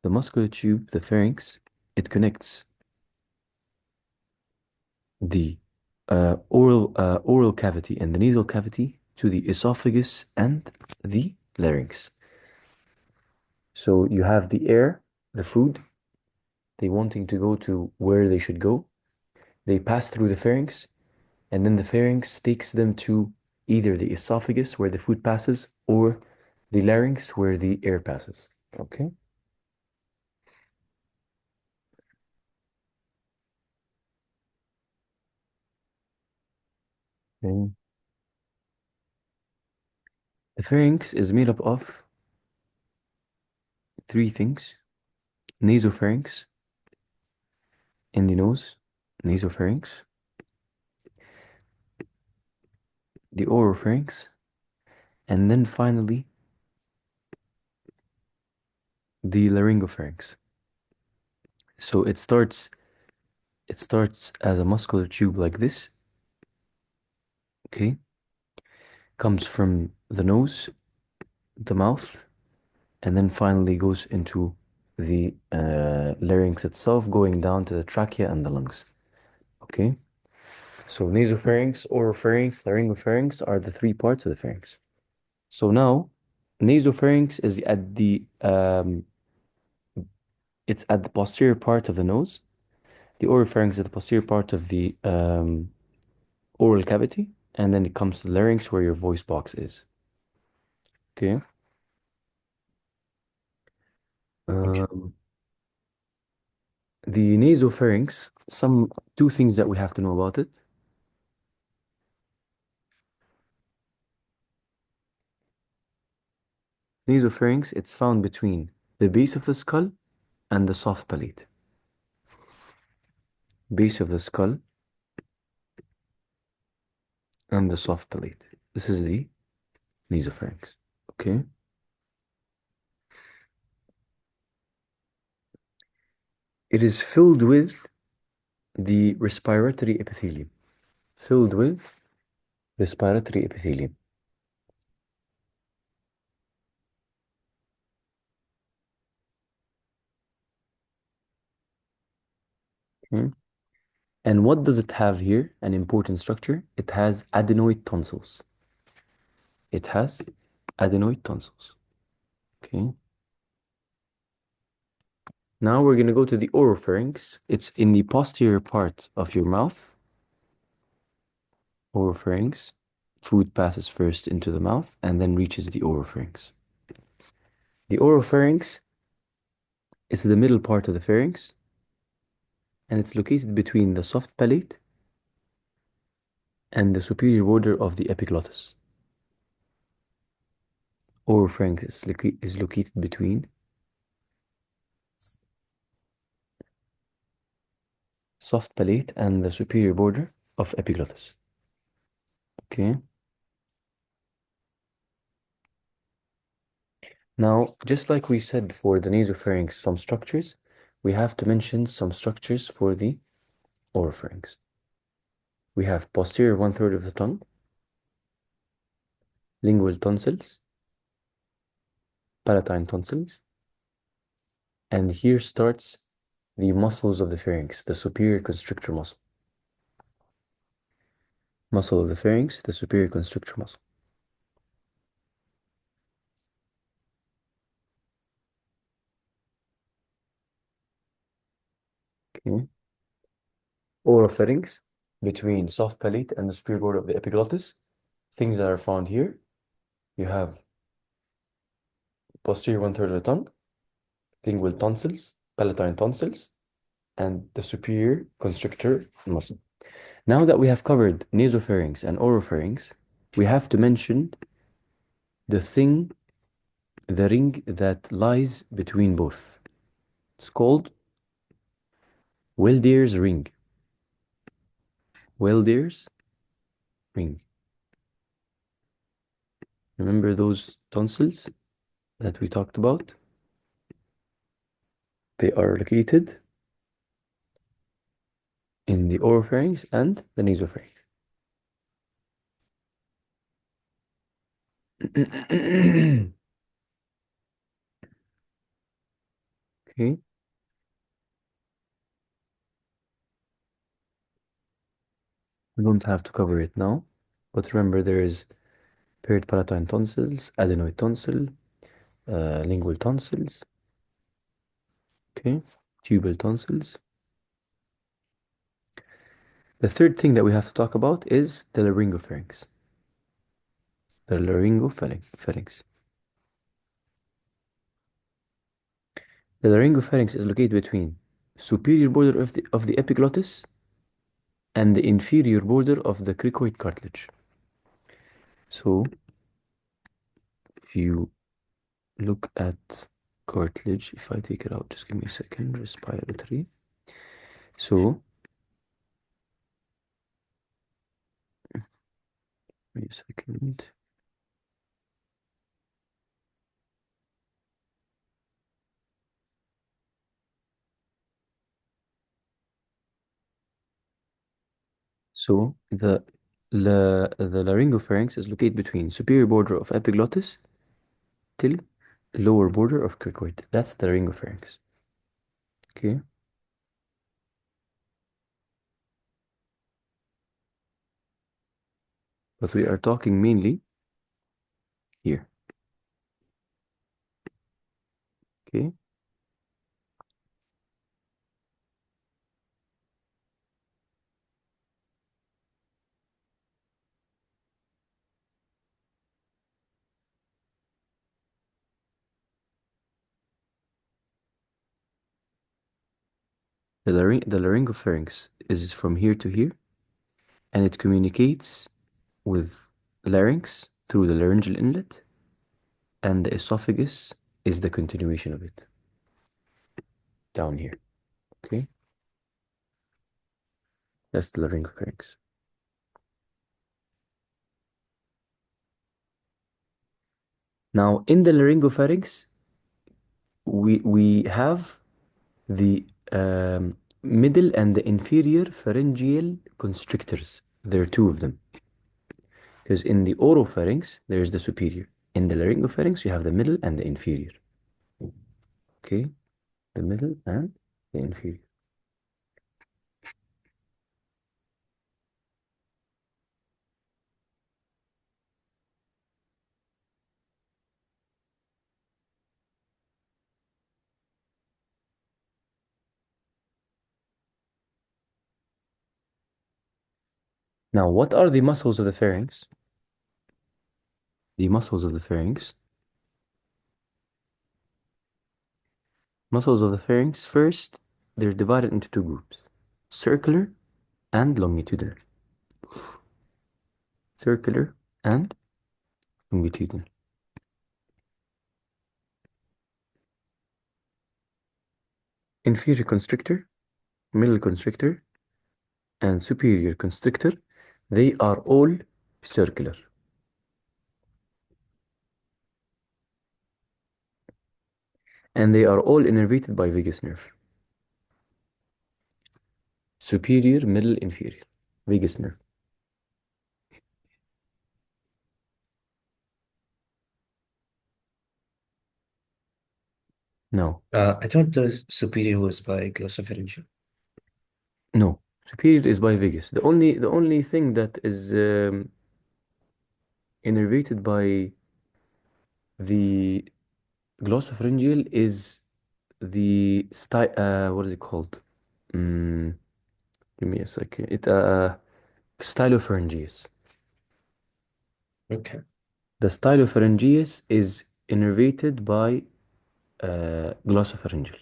The muscular tube, the pharynx, it connects the oral cavity and the nasal cavity to the esophagus and the larynx. So you have the air, the food, they wanting to go to where they should go. They pass through the pharynx, and then the pharynx takes them to either the esophagus where the food passes or the larynx where the air passes. Okay? Okay. The pharynx is made up of three things: nasopharynx in the nose, nasopharynx, the oropharynx, and then finally the laryngopharynx. So it starts as a muscular tube like this, okay? Comes from the nose, the mouth, and then finally goes into the larynx itself, going down to the trachea and the lungs. Okay? So nasopharynx, oropharynx, laryngopharynx are the three parts of the pharynx. So now, nasopharynx is at the it's at the posterior part of the nose. The oropharynx is the posterior part of the oral cavity, and then it comes to the larynx where your voice box is. Okay. Okay. Um, the nasopharynx, some two things that we have to know about it. Nasopharynx, it's found between the base of the skull and the soft palate. Base of the skull and the soft palate. This is the nasopharynx. Okay. It is filled with the respiratory epithelium. Filled with respiratory epithelium. Okay. And what does it have here? An important structure. It has adenoid tonsils. It has adenoid tonsils. Okay. Now we're going to go to the oropharynx. It's in the posterior part of your mouth. Oropharynx. Food passes first into the mouth and then reaches the oropharynx. The oropharynx is the middle part of the pharynx and it's located between the soft palate and the superior border of the epiglottis. Oropharynx is located between soft palate and the superior border of epiglottis. Okay. Now, just like we said for the nasopharynx, some structures, we have to mention some structures for the oropharynx. We have posterior 1/3 of the tongue, lingual tonsils, palatine tonsils, and here starts the muscles of the pharynx, the superior constrictor muscle. Muscle of the pharynx, the superior constrictor muscle. Okay. Oropharynx, between soft palate and the superior border of the epiglottis. Things that are found here, you have posterior 1/3 of the tongue, lingual tonsils, palatine tonsils, and the superior constrictor muscle. Now that we have covered nasopharynx and oropharynx, we have to mention the thing, the ring that lies between both. It's called Weldier's ring. Weldier's ring. Remember those tonsils that we talked about? They are located in the oropharynx and the nasopharynx. Okay, we don't have to cover it now, but remember there is peripalatine tonsils, adenoid tonsil, lingual tonsils, okay, tubal tonsils. The third thing that we have to talk about is the laryngopharynx. The laryngopharynx. The laryngopharynx is located between superior border of the epiglottis and the inferior border of the cricoid cartilage. So if you look at cartilage, if I take it out, just give me a second, respiratory. So, give me a second. So the laryngopharynx is located between superior border of epiglottis till lower border of cricoid. That's the laryngopharynx. Okay. But we are talking mainly here. Okay. The laryngopharynx is from here to here, and it communicates with larynx through the laryngeal inlet, and the esophagus is the continuation of it down here. Okay. That's the laryngopharynx. Now, in the laryngopharynx, we have the middle and the inferior pharyngeal constrictors. There are two of them. Because in the oropharynx, there's the superior. In the laryngopharynx, you have the middle and the inferior. Okay, the middle and the inferior. Now, what are the muscles of the pharynx? The muscles of the pharynx. Muscles of the pharynx, first, they're divided into two groups, circular and longitudinal. Circular and longitudinal. Inferior constrictor, middle constrictor, and superior constrictor, they are all circular. And they are all innervated by vagus nerve. Superior, middle, inferior. Vagus nerve. No, I thought the superior was by glossopharyngeal. no. Superior is by vagus. The only thing that is innervated by the glossopharyngeal is the what is it called? Mm, give me a second. Stylopharyngeus. Okay. The stylopharyngeus is innervated by glossopharyngeal.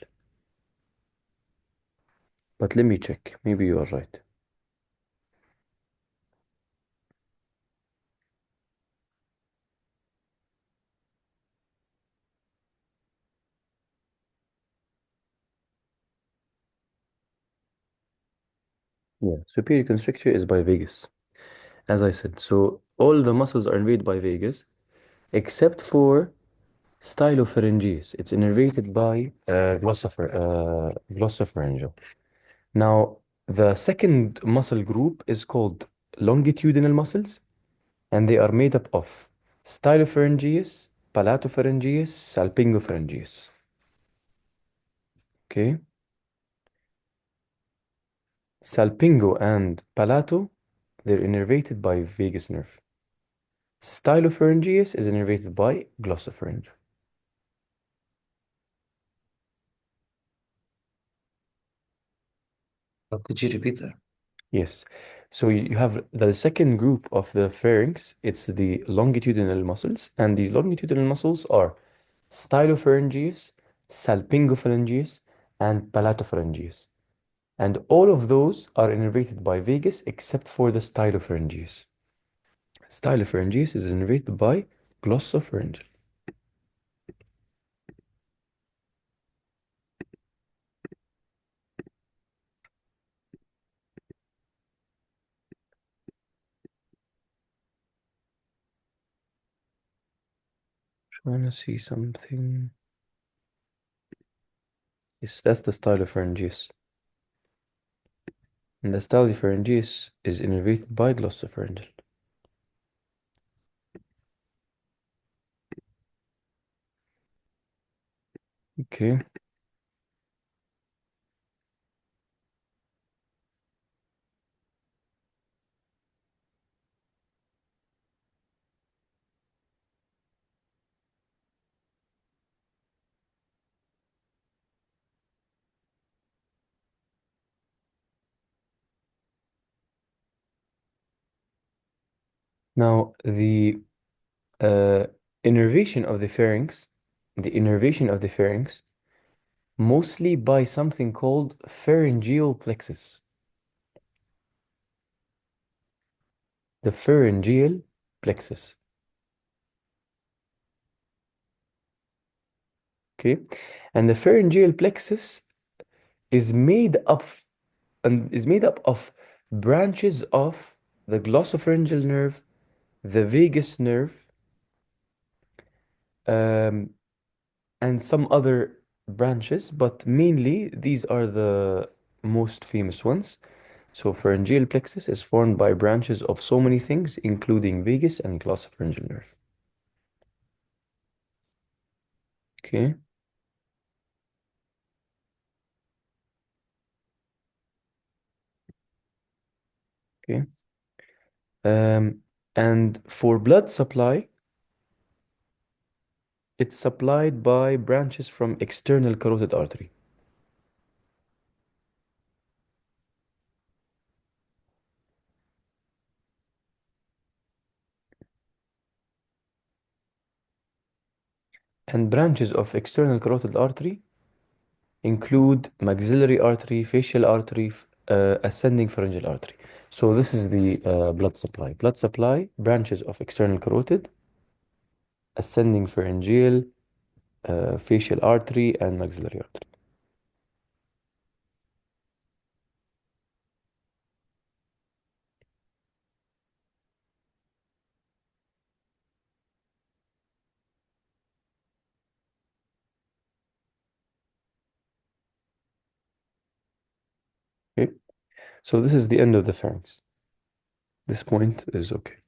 But let me check. Maybe you are right. Yeah, superior constrictor is by vagus, as I said. So all the muscles are innervated by vagus, except for stylopharyngeus. It's innervated by glossopharyngeal. Now, the second muscle group is called longitudinal muscles, and they are made up of stylopharyngeus, palatopharyngeus, salpingopharyngeus. Okay. Salpingo and palato, they're innervated by vagus nerve. Stylopharyngeus is innervated by glossopharynx. Could you repeat that? Yes. So you have the second group of the pharynx, it's the longitudinal muscles, and these longitudinal muscles are stylopharyngeus, salpingopharyngeus, and palatopharyngeus. And all of those are innervated by vagus except for the stylopharyngeus. Stylopharyngeus is innervated by glossopharyngeal. Trying to see something. Yes, that's the stylopharyngeus. And the stylopharyngeus is innervated by glossopharyngeal. Okay. Now, uh, innervation of the pharynx, the innervation of the pharynx, mostly by something called pharyngeal plexus. The pharyngeal plexus. Okay. And the pharyngeal plexus is made up of branches of the glossopharyngeal nerve, the vagus nerve, um, and some other branches, but mainly these are the most famous ones. So pharyngeal plexus is formed by branches of so many things, including vagus and glossopharyngeal nerve. Okay, okay. Um, and for blood supply, it's supplied by branches from external carotid artery. And branches of external carotid artery include maxillary artery, facial artery, ascending pharyngeal artery. So this is the blood supply. Blood supply, branches of external carotid, ascending pharyngeal, facial artery, and maxillary artery. Okay. So this is the end of the pharynx. This point is okay.